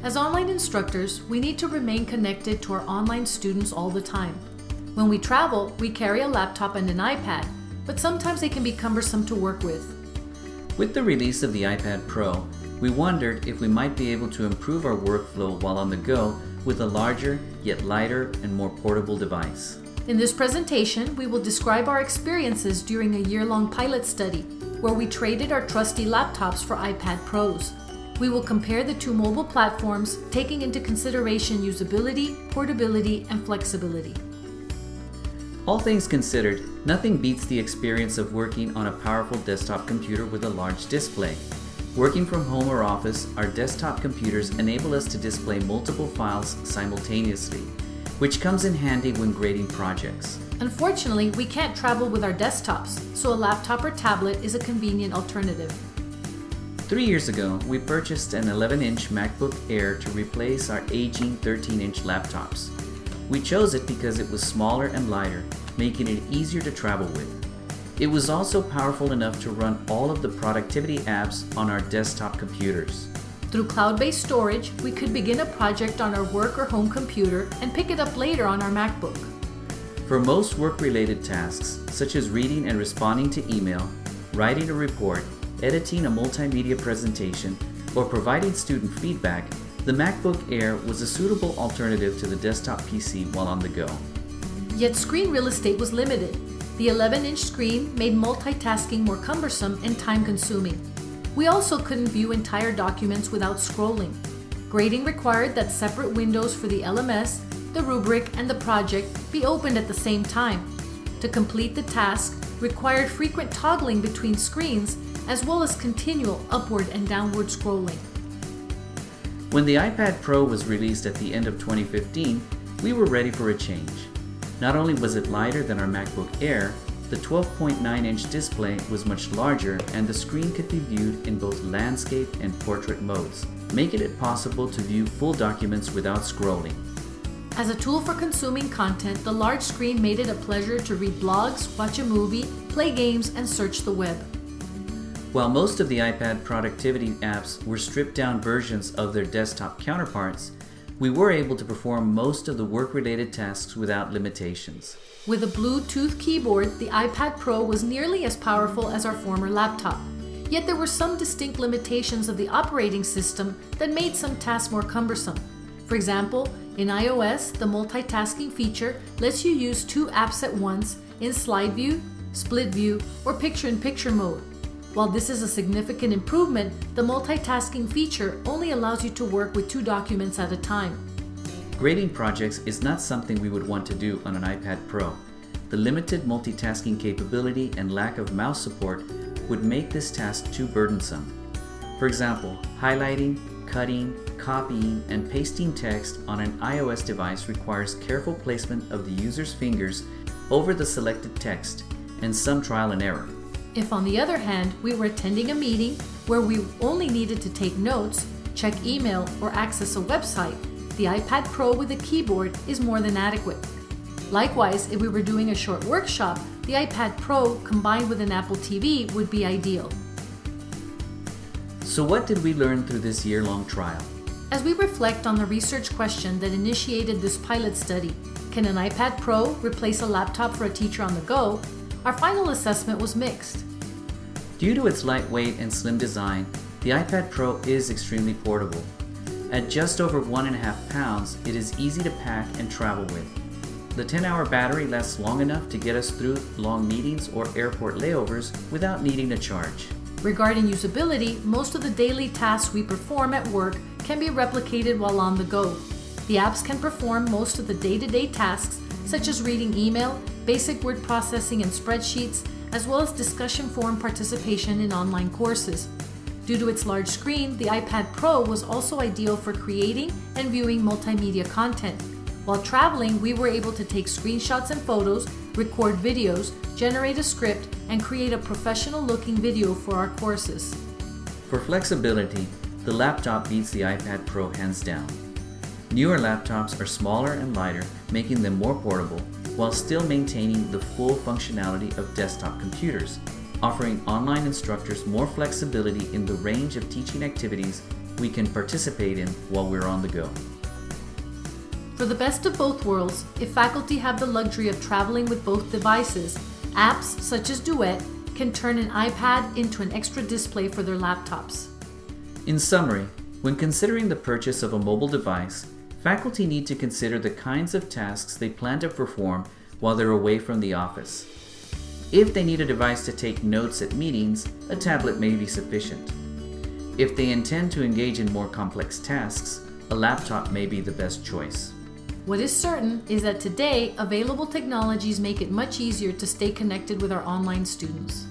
As online instructors, we need to remain connected to our online students all the time. When we travel, we carry a laptop and an iPad, but sometimes they can be cumbersome to work with. With the release of the iPad Pro, we wondered if we might be able to improve our workflow while on the go with a larger, yet lighter and more portable device. In this presentation, we will describe our experiences during a year-long pilot study, where we traded our trusty laptops for iPad Pros. We will compare the two mobile platforms, taking into consideration usability, portability, and flexibility. All things considered, nothing beats the experience of working on a powerful desktop computer with a large display. Working from home or office, our desktop computers enable us to display multiple files simultaneously, which comes in handy when grading projects. Unfortunately, we can't travel with our desktops, so a laptop or tablet is a convenient alternative. 3 years ago, we purchased an 11-inch MacBook Air to replace our aging 13-inch laptops. We chose it because it was smaller and lighter, making it easier to travel with. It was also powerful enough to run all of the productivity apps on our desktop computers. Through cloud-based storage, we could begin a project on our work or home computer and pick it up later on our MacBook. For most work-related tasks, such as reading and responding to email, writing a report, editing a multimedia presentation, or providing student feedback, the MacBook Air was a suitable alternative to the desktop PC while on the go. Yet screen real estate was limited. The 11-inch screen made multitasking more cumbersome and time-consuming. We also couldn't view entire documents without scrolling. Grading required that separate windows for the LMS, the rubric, and the project be opened at the same time. To complete the task required frequent toggling between screens as well as continual upward and downward scrolling. When the iPad Pro was released at the end of 2015, we were ready for a change. Not only was it lighter than our MacBook Air, the 12.9-inch display was much larger and the screen could be viewed in both landscape and portrait modes, making it possible to view full documents without scrolling. As a tool for consuming content, the large screen made it a pleasure to read blogs, watch a movie, play games, and search the web. While most of the iPad productivity apps were stripped-down versions of their desktop counterparts, we were able to perform most of the work-related tasks without limitations. With a Bluetooth keyboard, the iPad Pro was nearly as powerful as our former laptop. Yet there were some distinct limitations of the operating system that made some tasks more cumbersome. For example, in iOS, the multitasking feature lets you use two apps at once in slide view, split view, or picture-in-picture mode. While this is a significant improvement, the multitasking feature only allows you to work with two documents at a time. Grading projects is not something we would want to do on an iPad Pro. The limited multitasking capability and lack of mouse support would make this task too burdensome. For example, highlighting, cutting, copying, and pasting text on an iOS device requires careful placement of the user's fingers over the selected text and some trial and error. If, on the other hand, we were attending a meeting where we only needed to take notes, check email, or access a website, the iPad Pro with a keyboard is more than adequate. Likewise, if we were doing a short workshop, the iPad Pro combined with an Apple TV would be ideal. So what did we learn through this year-long trial? As we reflect on the research question that initiated this pilot study, can an iPad Pro replace a laptop for a teacher on the go? Our final assessment was mixed. Due to its lightweight and slim design, the iPad Pro is extremely portable. At just over 1.5 pounds, it is easy to pack and travel with. The 10-hour battery lasts long enough to get us through long meetings or airport layovers without needing a charge. Regarding usability, most of the daily tasks we perform at work can be replicated while on the go. The apps can perform most of the day-to-day tasks, such as reading email, basic word processing and spreadsheets, as well as discussion forum participation in online courses. Due to its large screen, the iPad Pro was also ideal for creating and viewing multimedia content. While traveling, we were able to take screenshots and photos, record videos, generate a script, and create a professional-looking video for our courses. For flexibility, the laptop beats the iPad Pro hands down. Newer laptops are smaller and lighter, making them more portable, while still maintaining the full functionality of desktop computers, offering online instructors more flexibility in the range of teaching activities we can participate in while we're on the go. For the best of both worlds, if faculty have the luxury of traveling with both devices, apps such as Duet can turn an iPad into an extra display for their laptops. In summary, when considering the purchase of a mobile device, faculty need to consider the kinds of tasks they plan to perform while they're away from the office. If they need a device to take notes at meetings, a tablet may be sufficient. If they intend to engage in more complex tasks, a laptop may be the best choice. What is certain is that today, available technologies make it much easier to stay connected with our online students.